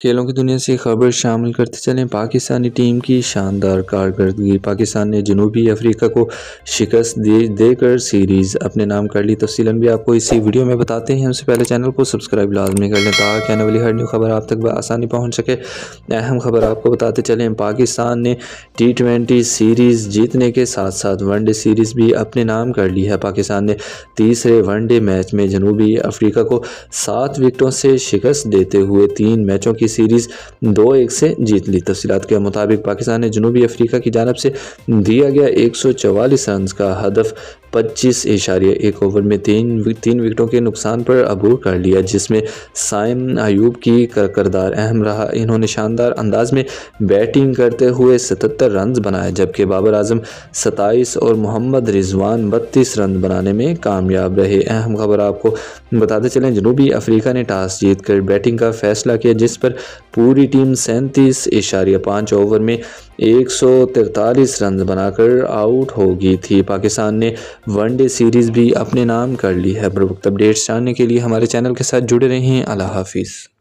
کھیلوں کی دنیا سے خبر شامل کرتے چلیں۔ پاکستانی ٹیم کی شاندار کارکردگی، پاکستان نے جنوبی افریقہ کو شکست دے کر سیریز اپنے نام کر لی۔ تفصیلاً بھی آپ کو اسی ویڈیو میں بتاتے ہیں۔ اس سے پہلے چینل کو سبسکرائب لازمی کر لیں تاکہ آنے والی ہر نیو خبر آپ تک بآسانی پہنچ سکے۔ اہم خبر آپ کو بتاتے چلیں، پاکستان نے T20 سیریز جیتنے کے ساتھ ساتھ ون ڈے سیریز بھی اپنے نام کر لی ہے۔ پاکستان نے تیسرے ون ڈے میچ میں جنوبی افریقہ کو 7 وکٹوں سے شکست دیتے ہوئے 3 میچوں کی سیریز 2-1 سے جیت لی۔ تفصیلات کے مطابق پاکستان نے جنوبی افریقہ کی جانب سے دیا گیا 144 رنز کا ہدف 25.1 اوور میں 3 وکٹوں کے نقصان پر عبور کر لیا، جس میں سائم ایوب کی کردار اہم رہا۔ انہوں نے شاندار انداز میں بیٹنگ کرتے ہوئے 77 رنز بنائے، جبکہ بابر اعظم 27 اور محمد رضوان 32 رنز بنانے میں کامیاب رہے۔ اہم خبر آپ کو بتاتے چلیں، جنوبی افریقہ نے ٹاس جیت کر بیٹنگ کا فیصلہ کیا، جس پر پوری ٹیم 37.5 اوور میں 143 رنز بنا کر آؤٹ ہو گئی تھی۔ پاکستان نے ون ڈے سیریز بھی اپنے نام کر لی ہے۔ بروقت اپڈیٹس جاننے کے لیے ہمارے چینل کے ساتھ جڑے رہیں۔ اللہ حافظ۔